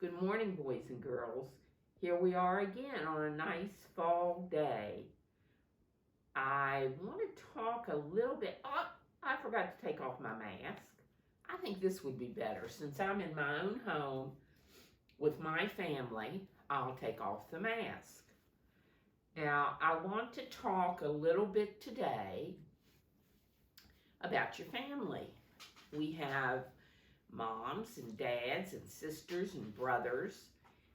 Good morning, boys and girls. Here we are again on a nice fall day. I want to talk a little bit. Oh, I forgot to take off my mask. I think this would be better. Since I'm in my own home with my family, I'll take off the mask. Now, I want to talk a little bit today about your family. We have moms and dads and sisters and brothers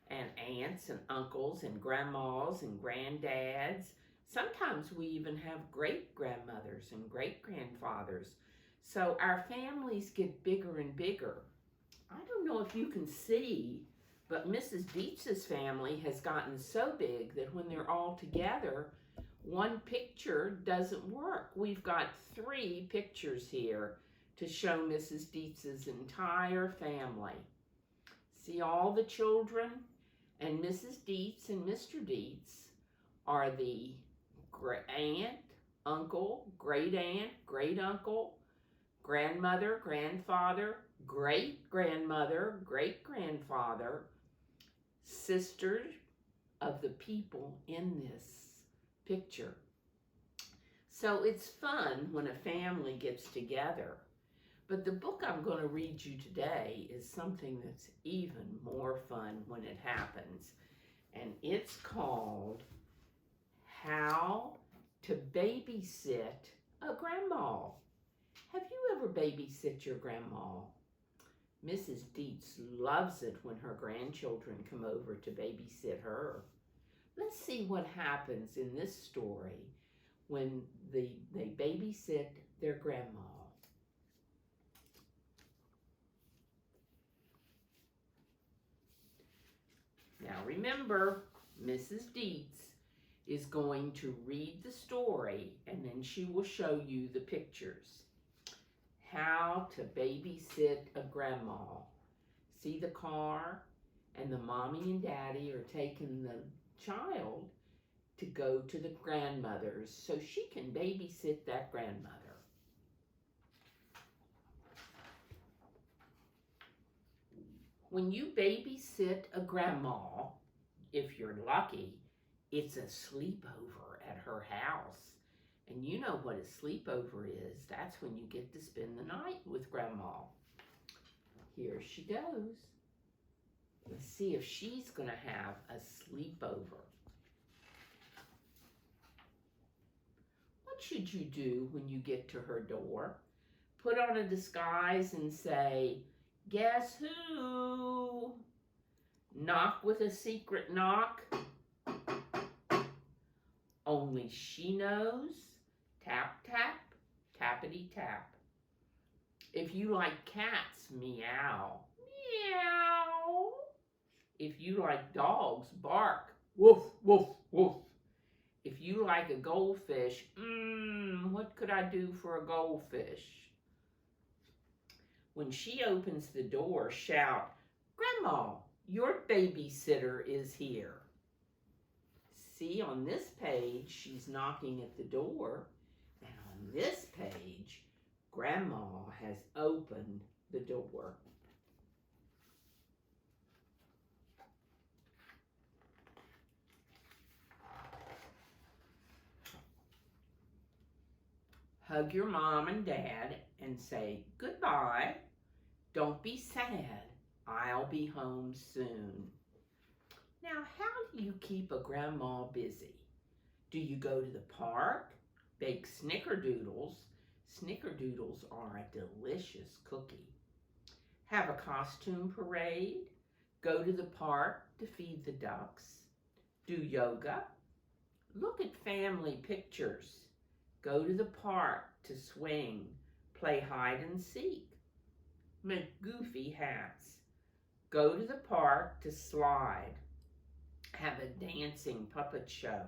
and aunts and uncles and grandmas and granddads. Sometimes we even have great-grandmothers and great-grandfathers. So our families get bigger and bigger. I don't know if you can see, but Mrs. Deitz's family has gotten so big that when they're all together, one picture doesn't work. We've got 3 pictures here to show Mrs. Deitz's entire family. See all the children? And Mrs. Deitz and Mr. Deitz are the aunt, uncle, great-aunt, great-uncle, grandmother, grandfather, great-grandmother, great-grandfather, sisters of the people in this picture. So it's fun when a family gets together. But the book I'm going to read you today is something that's even more fun when it happens. And it's called How to Babysit a Grandma. Have you ever babysit your grandma? Mrs. Deitz loves it when her grandchildren come over to babysit her. Let's see what happens in this story when they babysit their grandma. Now remember, Mrs. Deitz is going to read the story and then she will show you the pictures. How to babysit a grandma. See the car? And the mommy and daddy are taking the child to go to the grandmother's so she can babysit that grandmother. When you babysit a grandma, if you're lucky, it's a sleepover at her house. And you know what a sleepover is. That's when you get to spend the night with grandma. Here she goes. Let's see if she's going to have a sleepover. What should you do when you get to her door? Put on a disguise and say, "Guess who?" Knock with a secret knock. Only she knows. Tap, tap, tappity tap. If you like cats, meow. Meow. If you like dogs, bark. Woof, woof, woof. If you like a goldfish, what could I do for a goldfish? When she opens the door, shout, "Grandma, your babysitter is here." See, on this page, she's knocking at the door. And on this page, Grandma has opened the door. Hug your mom and dad and say, "Goodbye. Don't be sad. I'll be home soon." Now, how do you keep a grandma busy? Do you go to the park? Bake snickerdoodles? Snickerdoodles are a delicious cookie. Have a costume parade? Go to the park to feed the ducks? Do yoga? Look at family pictures. Go to the park to swing, play hide and seek. Make goofy hats. Go to the park to slide. Have a dancing puppet show.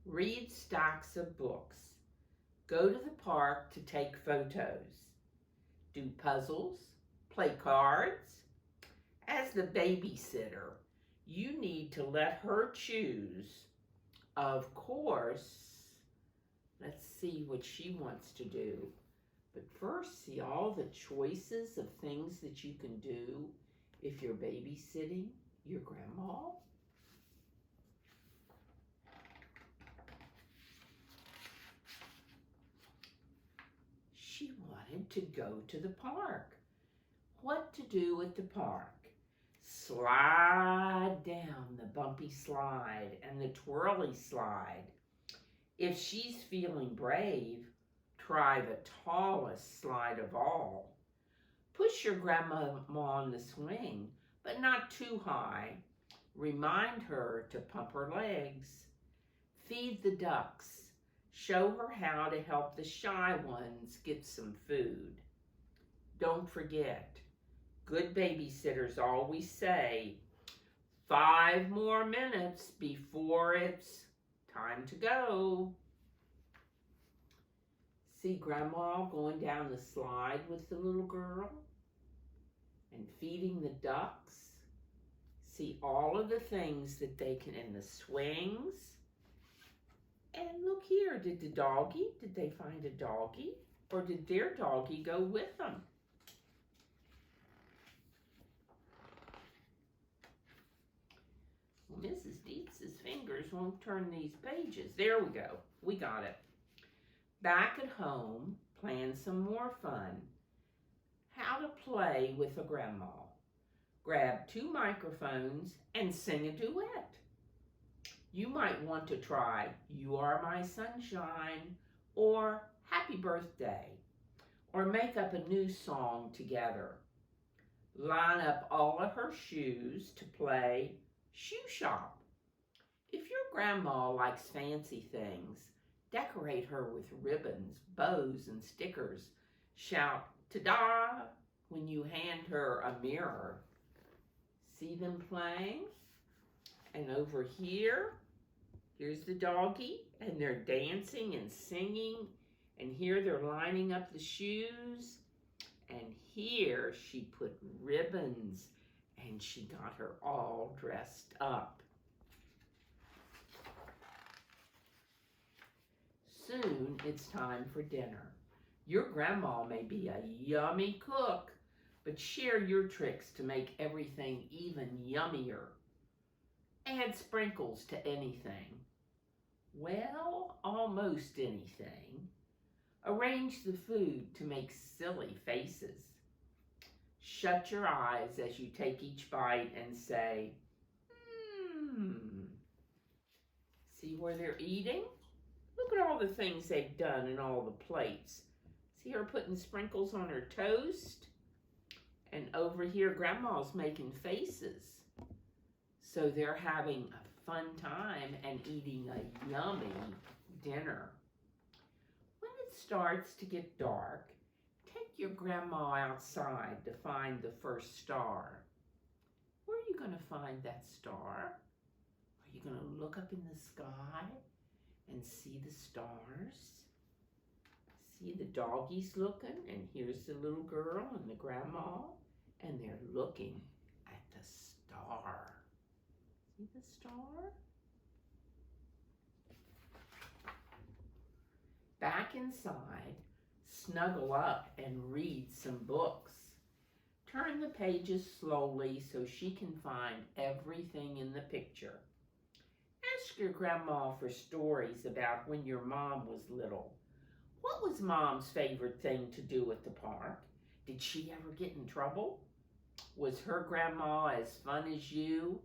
Read stacks of books. Go to the park to take photos. Do puzzles. Play cards. As the babysitter, you need to let her choose. Of course, let's see what she wants to do. But first, see all the choices of things that you can do if you're babysitting your grandma. She wanted to go to the park. What to do at the park? Slide down the bumpy slide and the twirly slide. If she's feeling brave, try the tallest slide of all. Push your grandma on the swing, but not too high. Remind her to pump her legs. Feed the ducks. Show her how to help the shy ones get some food. Don't forget, good babysitters always say, 5 more minutes before it's time to go. See Grandma going down the slide with the little girl and feeding the ducks. See all of the things that they can, and the swings. And look here, did they find a doggie? Or did their doggie go with them? Well, Mrs. Deitz's fingers won't turn these pages. There we go. We got it. Back at home, plan some more fun. How to play with a grandma. Grab 2 microphones and sing a duet. You might want to try You Are My Sunshine or Happy Birthday, or make up a new song together. Line up all of her shoes to play Shoe Shop. If your grandma likes fancy things, decorate her with ribbons, bows, and stickers. Shout, ta-da, when you hand her a mirror. See them playing? And over here, here's the doggie, and they're dancing and singing. And here they're lining up the shoes. And here she put ribbons, and she got her all dressed up. Soon it's time for dinner. Your grandma may be a yummy cook, but share your tricks to make everything even yummier. Add sprinkles to anything. Well, almost anything. Arrange the food to make silly faces. Shut your eyes as you take each bite and say, See where they're eating? Look at all the things they've done and all the plates. See her putting sprinkles on her toast? And over here, Grandma's making faces. So they're having a fun time and eating a yummy dinner. When it starts to get dark, take your grandma outside to find the first star. Where are you going to find that star? Are you going to look up in the sky and see the stars? See the doggies looking, and here's the little girl and the grandma, and they're looking at the star. See the star? Back inside, snuggle up and read some books. Turn the pages slowly so she can find everything in the picture. Ask your grandma for stories about when your mom was little. What was Mom's favorite thing to do at the park? Did she ever get in trouble? Was her grandma as fun as you?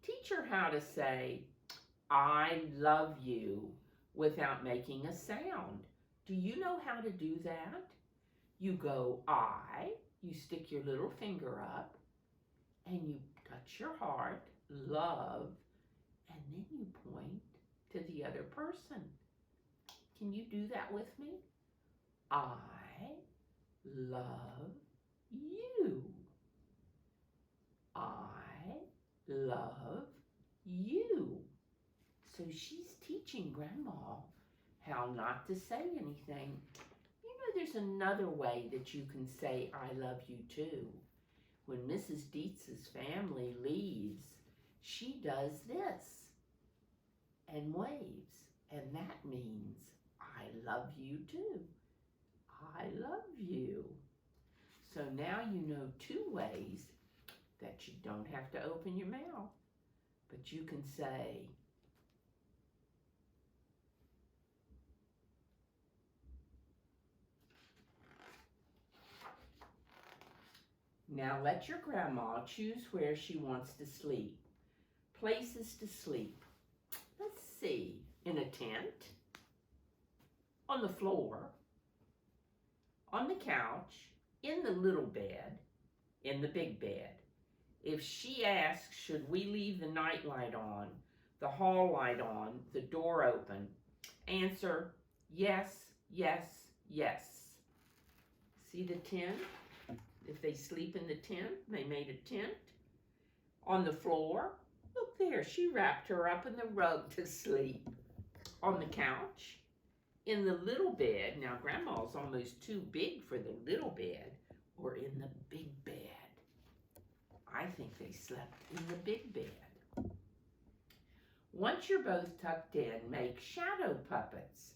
Teach her how to say, I love you, without making a sound. Do you know how to do that? You go, I, you stick your little finger up, and you touch your heart, love, and then you point to the other person. Can you do that with me? I love you. I love you. So she's teaching Grandma how not to say anything. You know, there's another way that you can say, I love you too. When Mrs. Deitz's family leaves, she does this and waves. And that means, I love you too. I love you. So now you know 2 ways that you don't have to open your mouth, but you can say, now let your grandma choose where she wants to sleep. Places to sleep. Let's see, in a tent, on the floor, on the couch, in the little bed, in the big bed. If she asks, should we leave the night light on, the hall light on, the door open, answer, yes, yes, yes. See the tent? If they sleep in the tent, they made a tent. On the floor, look there, she wrapped her up in the rug to sleep. On the couch, in the little bed, now Grandma's almost too big for the little bed, or in the big bed. I think they slept in the big bed. Once you're both tucked in, make shadow puppets.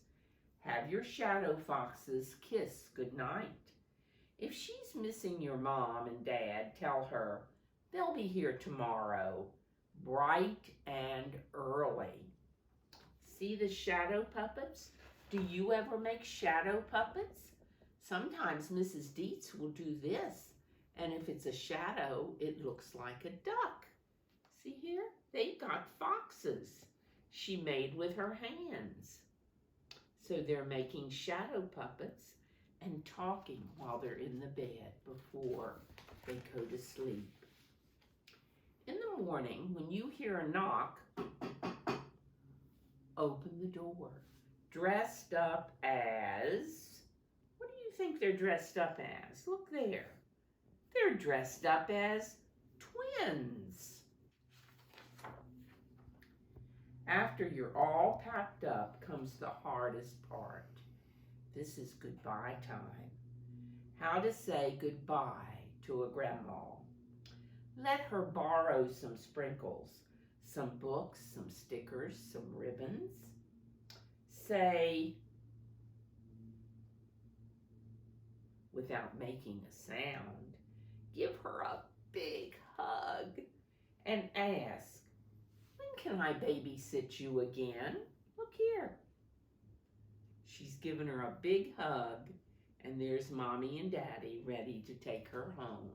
Have your shadow foxes kiss goodnight. If she's missing your mom and dad, tell her they'll be here tomorrow, bright and early. See the shadow puppets? Do you ever make shadow puppets? Sometimes Mrs. Deitz will do this, and if it's a shadow, it looks like a duck. See here? They got foxes she made with her hands. So they're making shadow puppets and talking while they're in the bed before they go to sleep. In the morning, when you hear a knock, open the door. Dressed up as, what do you think they're dressed up as? Look there. They're dressed up as twins. After you're all packed up comes the hardest part. This is goodbye time. How to say goodbye to a grandma. Let her borrow some sprinkles, some books, some stickers, some ribbons. Say, without making a sound, give her a big hug and ask, when can I babysit you again? Look here. She's given her a big hug, and there's Mommy and Daddy ready to take her home.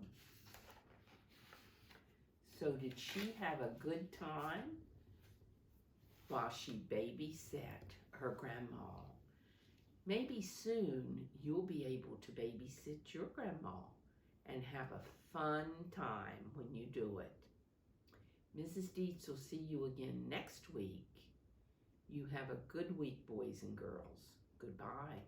So did she have a good time while she babysat her grandma? Maybe soon you'll be able to babysit your grandma and have a fun time when you do it. Mrs. Deitz will see you again next week. You have a good week, boys and girls. Goodbye.